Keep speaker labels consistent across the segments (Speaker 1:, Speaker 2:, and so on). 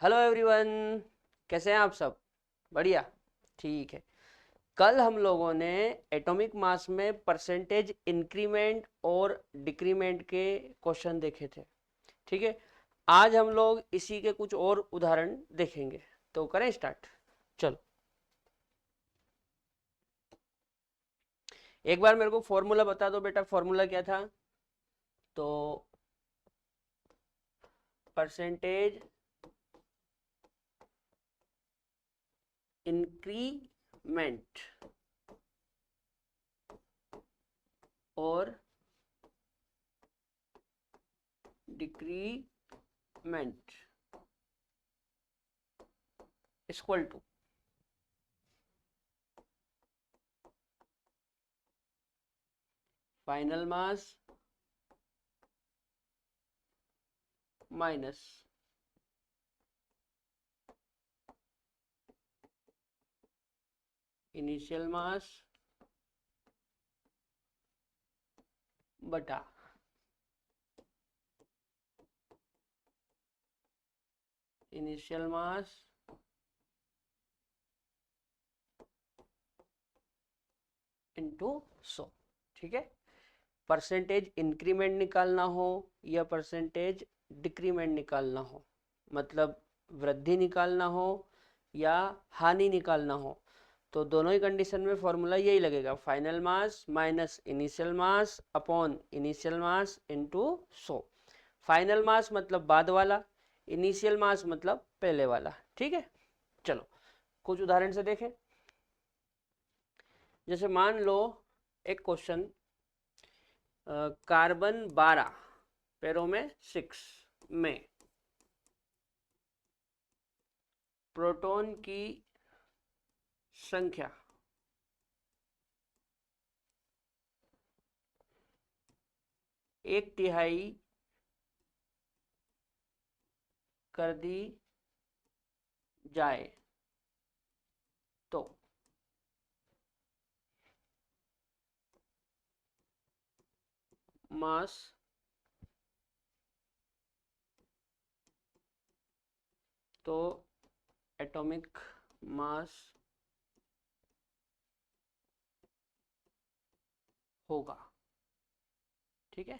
Speaker 1: Hello everyone, कैसे हैं आप सब? बढ़िया। ठीक है। कल हम लोगों ने एटॉमिक मास में परसेंटेज इंक्रीमेंट और डिक्रीमेंट के क्वेश्चन देखे थे। ठीक है। आज हम लोग इसी के कुछ और उदाहरण देखेंगे। तो करें स्टार्ट। चलो, एक बार मेरे को फॉर्मूला बता दो बेटा, फॉर्मूला क्या था? तो परसेंटेज इंक्रीमेंट और decrement equal to final mass minus initial mass बटा इनिशियल मास इंटू 100। ठीक है। परसेंटेज इंक्रीमेंट निकालना हो या परसेंटेज डिक्रीमेंट निकालना हो, मतलब वृद्धि निकालना हो या हानि निकालना हो, तो दोनों ही कंडीशन में फॉर्मूला यही लगेगा, final mass minus initial mass upon initial mass into 100। Final mass मतलब बाद वाला, इनिशियल मास मतलब पहले वाला। ठीक है। चलो कुछ उदाहरण से देखें। जैसे मान लो एक क्वेश्चन, कार्बन 12 पैरों में 6 में प्रोटॉन की संख्या 1/3 कर दी जाए तो मास तो एटॉमिक मास होगा। ठीक है।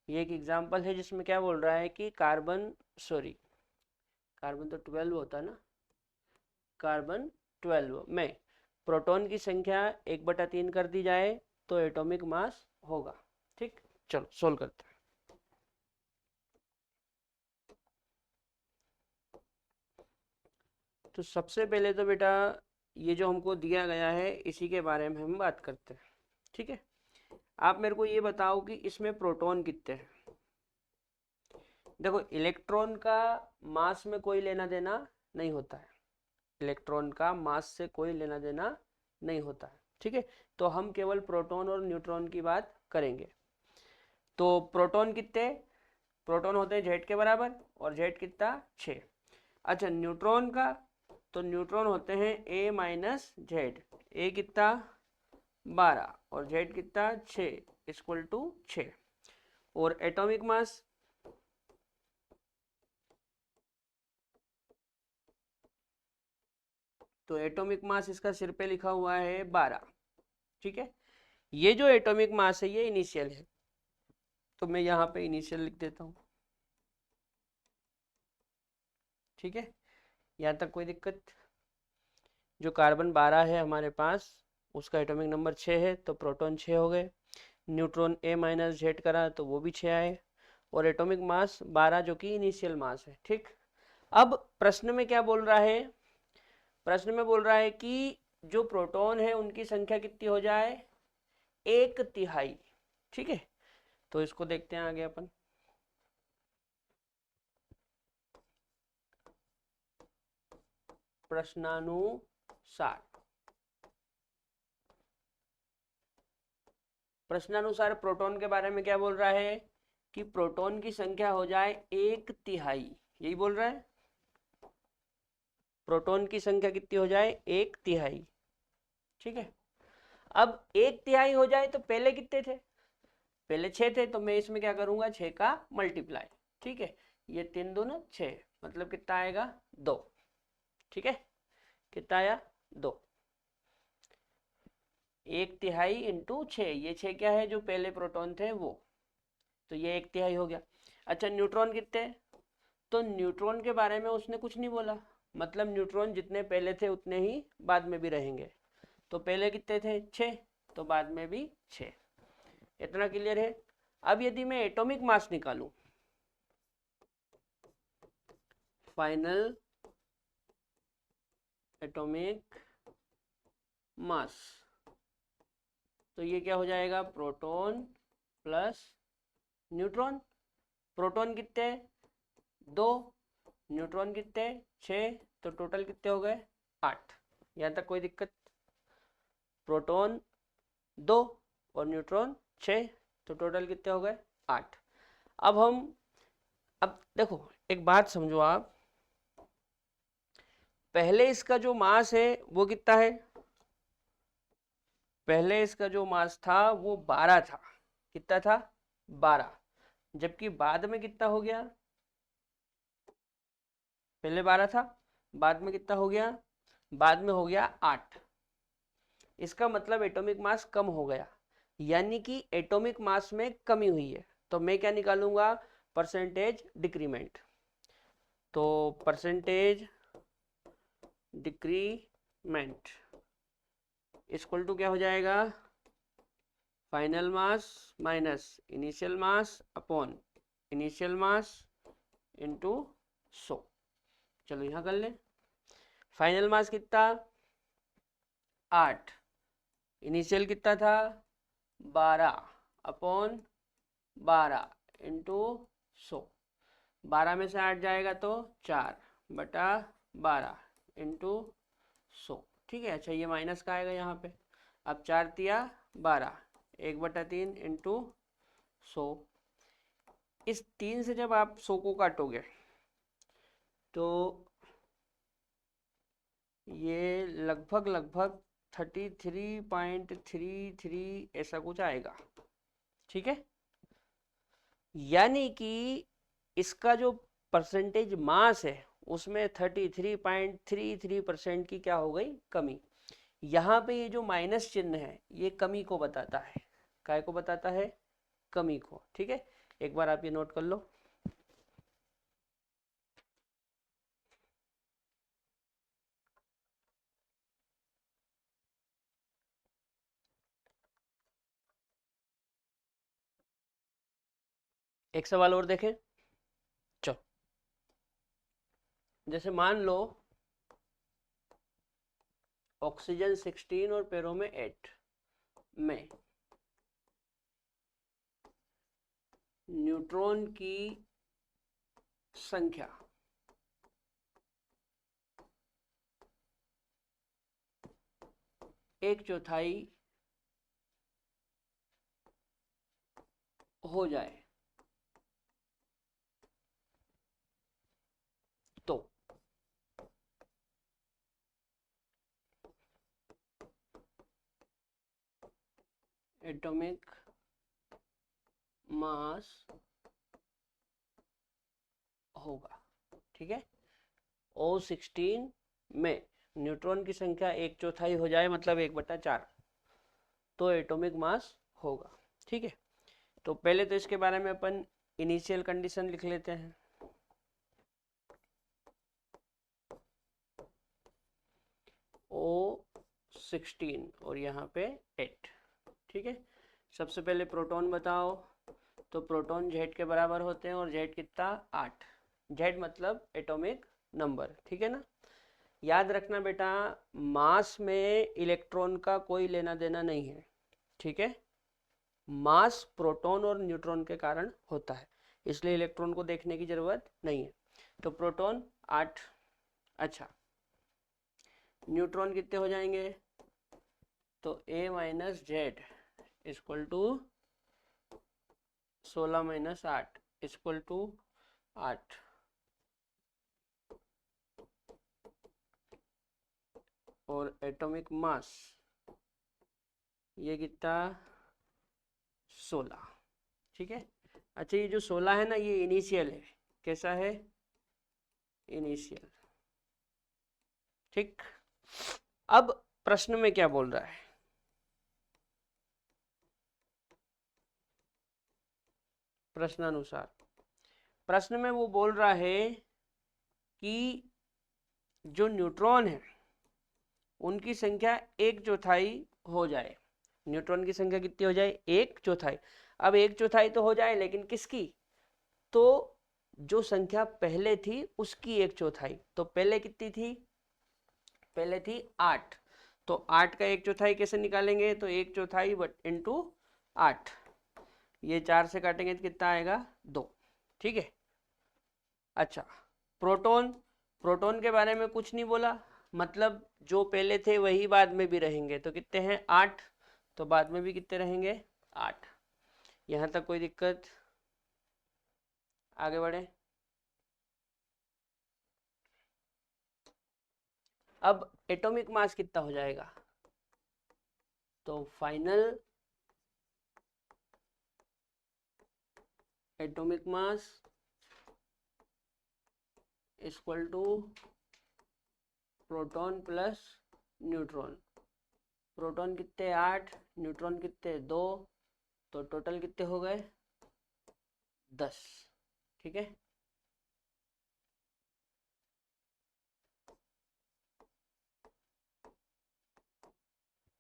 Speaker 1: ये एक एग्जांपल है जिसमें क्या बोल रहा है कि कार्बन तो 12 होता है ना, कार्बन 12 में प्रोटॉन की संख्या 1/3 कर दी जाए तो एटॉमिक मास होगा। ठीक। चलो सोल्व करते हैं। तो सबसे पहले तो बेटा ये जो हमको दिया गया है इसी के बारे में हम बात करते हैं। ठीक है। आप मेरे को ये बताओ कि इसमें प्रोटॉन कितने हैं? देखो, इलेक्ट्रॉन का मास में कोई लेना देना नहीं होता है। इलेक्ट्रॉन का मास से कोई लेना देना नहीं होता है। ठीक है। तो हम केवल प्रोटॉन और न्यूट्रॉन की बात करेंगे। तो प्रोटॉन कितने? प्रोटॉन होते हैं जेड के बराबर, और जेड कितना? 6। अच्छा, न्यूट्रॉन का? तो न्यूट्रॉन होते हैं ए माइनस जेड। ए कितना? 12 और जेड कितना? 6 इक्वल टू 6। और एटॉमिक मास? तो एटॉमिक मास इसका सिर पे लिखा हुआ है 12। ठीक है। ये जो एटॉमिक मास है ये इनिशियल है, तो मैं यहाँ पे इनिशियल लिख देता हूँ। ठीक है। यहाँ तक कोई दिक्कत? जो कार्बन 12 है हमारे पास, उसका एटॉमिक नंबर 6 है, तो प्रोटॉन 6 हो गए। न्यूट्रॉन ए माइनस जेड करा तो वो भी 6 आए, और एटॉमिक मास 12 जो कि इनिशियल मास है। ठीक। अब प्रश्न में क्या बोल रहा है? प्रश्न में बोल रहा है कि जो प्रोटॉन है उनकी संख्या कितनी हो जाए? 1/3। ठीक है। तो इसको देखते हैं आगे अपन। प्रश्नानुसार प्रश्नानुसार प्रोटॉन के बारे में क्या बोल रहा है कि प्रोटॉन की संख्या हो जाए 1/3। यही बोल रहा है, प्रोटॉन की संख्या कितनी हो जाए? 1/3। ठीक है। अब 1/3 हो जाए तो पहले कितने थे? पहले 6 थे, तो मैं इसमें क्या करूंगा? 6 का मल्टीप्लाई। ठीक है। ये 3 दूना 6, मतलब कितना आएगा 2। ठीक है, कितना आया 2। 1/3 इंटू 6, ये 6 क्या है जो पहले प्रोटॉन थे वो, तो ये 1/3 हो गया। अच्छा न्यूट्रॉन कितने, तो न्यूट्रॉन के बारे में उसने कुछ नहीं बोला, मतलब न्यूट्रॉन जितने पहले थे उतने ही बाद में भी रहेंगे। तो पहले कितने थे 6, तो बाद में भी 6। इतना क्लियर है। अब यदि मैं एटॉमिक मास निकालूं, फाइनल एटॉमिक मास, तो ये क्या हो जाएगा, प्रोटॉन प्लस न्यूट्रॉन। प्रोटॉन कितने 2, न्यूट्रॉन कितने 6, तो टोटल कितने हो गए 8। यहाँ तक कोई दिक्कत, प्रोटॉन 2 और न्यूट्रॉन 6, तो टोटल कितने हो गए 8। अब देखो एक बात समझो आप, पहले इसका जो मास है वो कितना है, पहले इसका जो मास था वो 12 था। कितना था 12, जबकि बाद में कितना हो गया, पहले 12 था, बाद में कितना हो गया, बाद में हो गया 8। इसका मतलब एटॉमिक मास कम हो गया, यानी कि एटॉमिक मास में कमी हुई है। तो मैं क्या निकालूंगा, परसेंटेज डिक्रीमेंट। तो परसेंटेज डिक्रीमेंट इक्वल टू क्या हो जाएगा, final mass minus initial mass upon initial mass into 100। चलो यहाँ कर ले, फाइनल मास कितना 8, इनिशियल कितना था 12 अपॉन 12 इंटू 100। 12 में से 8 जाएगा तो 4/12 इंटू 100। ठीक है, अच्छा ये माइनस का आएगा यहाँ पे। अब 4 तिया 12, 1/3 इंटू 100। इस 3 से जब आप 100 को काटोगे तो ये लगभग लगभग 33.33 ऐसा कुछ आएगा। ठीक है, यानी कि इसका जो परसेंटेज मास है उसमें 33.33% की क्या हो गई, कमी। यहाँ पे ये जो माइनस चिन्ह है ये कमी को बताता है, काय को बताता है, कमी को। ठीक है, एक बार आप ये नोट कर लो। एक सवाल और देखें, चलो जैसे मान लो ऑक्सीजन 16 और पैरों में 8 में न्यूट्रॉन की संख्या 1/4 हो जाए तो एटॉमिक मास होगा। ठीक है, O16 में न्यूट्रॉन की संख्या 1/4 हो जाए, मतलब 1/4, तो एटॉमिक मास होगा। ठीक है, तो पहले तो इसके बारे में अपन इनिशियल कंडीशन लिख लेते हैं। O16 और यहाँ पे 8। ठीक है, सबसे पहले प्रोटॉन बताओ, तो प्रोटॉन जेड के बराबर होते हैं और जेड कितना 8, जेड मतलब एटॉमिक नंबर। ठीक है ना, याद रखना बेटा मास में इलेक्ट्रॉन का कोई लेना देना नहीं है। ठीक है, मास प्रोटॉन और न्यूट्रॉन के कारण होता है, इसलिए इलेक्ट्रॉन को देखने की जरूरत नहीं है। तो प्रोटॉन 8, अच्छा न्यूट्रॉन कितने हो जाएंगे, तो A minus Z equal to 16 minus 8 equal to 8। और एटॉमिक मास ये कितना 16। ठीक है, अच्छा ये जो 16 है ना ये इनिशियल है, कैसा है, इनिशियल। ठीक, अब प्रश्न में क्या बोल रहा है, प्रश्नानुसार प्रश्न में वो बोल रहा है कि जो न्यूट्रॉन है उनकी संख्या 1/4 हो जाए। न्यूट्रॉन की संख्या कितनी हो जाए, 1/4। अब 1/4 तो हो जाए, लेकिन किसकी, तो जो संख्या पहले थी उसकी 1/4। तो पहले कितनी थी, पहले थी 8। तो 8 का 1/4 कैसे निकालेंगे, तो 1/4 इंटू 8, ये 4 से काटेंगे तो कितना आएगा, 2। ठीक है। अच्छा, प्रोटॉन, प्रोटॉन के बारे में कुछ नहीं बोला, मतलब जो पहले थे वही बाद में भी रहेंगे। तो कितने हैं, 8, तो बाद में भी कितने रहेंगे, 8। यहाँ तक कोई दिक्कत, आगे बढ़े। अब एटॉमिक मास कितना हो जाएगा, तो final atomic mass equal to proton plus neutron. Proton कितने, 8, न्यूट्रॉन कितने, 2, तो टोटल कितने हो गए, 10। ठीक है।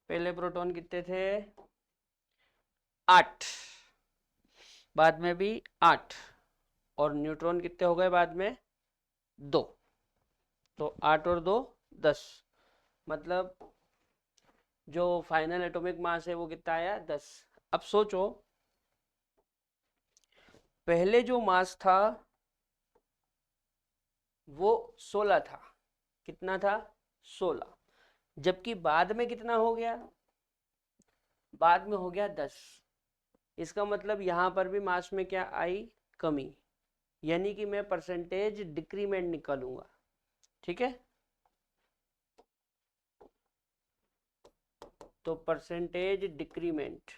Speaker 1: पहले प्रोटॉन कितने थे, 8, बाद में भी 8, और न्यूट्रॉन कितने हो गए बाद में, 2। तो 8 और 2 10, मतलब जो फाइनल एटॉमिक मास है वो कितना आया, 10। अब सोचो, पहले जो मास था वो 16 था, कितना था, 16, जबकि बाद में कितना हो गया, बाद में हो गया 10। इसका मतलब यहां पर भी मास में क्या आई, कमी, यानी कि मैं परसेंटेज डिक्रीमेंट निकालूंगा। ठीक है, तो percentage decrement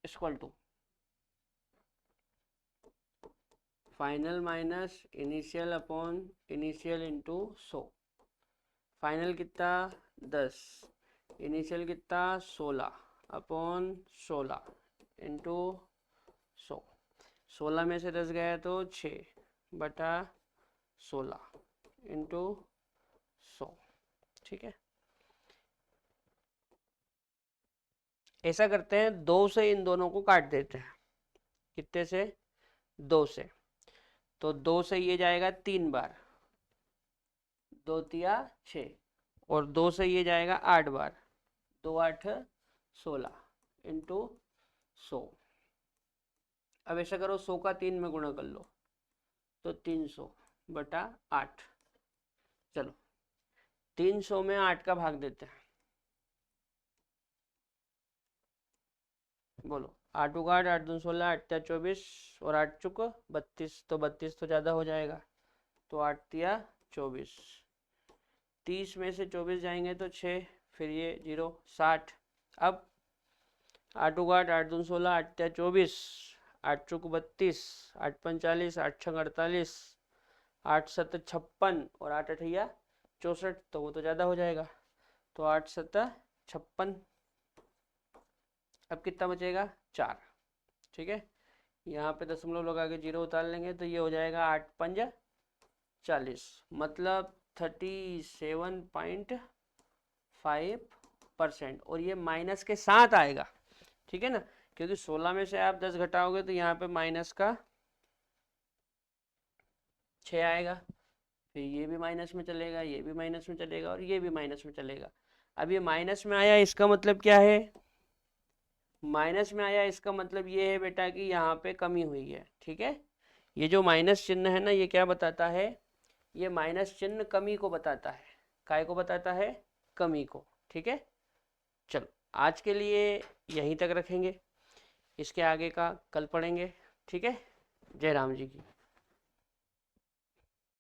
Speaker 1: equal to final minus initial upon initial into 100। Final कितना, 10, इनिशियल कितना, 16 अपॉन 16 इंटू 100। 16 में से 10 गया तो 6/16 इंटू 100। ठीक है, ऐसा करते हैं, 2 से इन दोनों को काट देते हैं, कितने से, 2 से। तो 2 से ये जाएगा 3 बार, 2 तिया 6, और 2 से ये जाएगा 8 बार, 2 8 16 इंटू 100। अब ऐसा करो, 100 का 3 में गुणा कर लो, तो 300/8। चलो 300 में 8 का भाग देते हैं, बोलो, 8 उगा 8, 8 दूनी 16, 8 तिया 24, और 8 चुक 32, तो 32 तो ज़्यादा हो जाएगा, तो 8 तिया 24, 30 में से 24 जाएंगे तो 6, फिर ये 0, 60। अब 8 उगा 8, 8 दूनी 16, 8 तिया 24, 8 चुक 32, 8 45, 8 छंग 48, 8 7 56, और 8 अठैया 64, तो वो तो ज़्यादा हो जाएगा, तो 8 7 56। अब कितना बचेगा, 4। ठीक है, यहाँ पे दशमलव लगा के 0 उतार लेंगे, तो ये हो जाएगा 8 5 40, मतलब 37.5%, और ये माइनस के साथ आएगा। ठीक है ना, क्योंकि 16 में से आप 10 घटाओगे तो यहाँ पे माइनस का 6 आएगा, फिर ये भी माइनस में चलेगा, ये भी माइनस में चलेगा, और ये भी माइनस में चलेगा। अब ये माइनस में आया, इसका मतलब क्या है, माइनस में आया, इसका मतलब ये है बेटा कि यहाँ पे कमी हुई है। ठीक है, ये जो माइनस चिन्ह है ना, ये क्या बताता है, ये माइनस चिन्ह कमी को बताता है। काय को बताता है, कमी को। ठीक है, चलो आज के लिए यहीं तक रखेंगे, इसके आगे का कल पढ़ेंगे। ठीक है, जय राम जी की।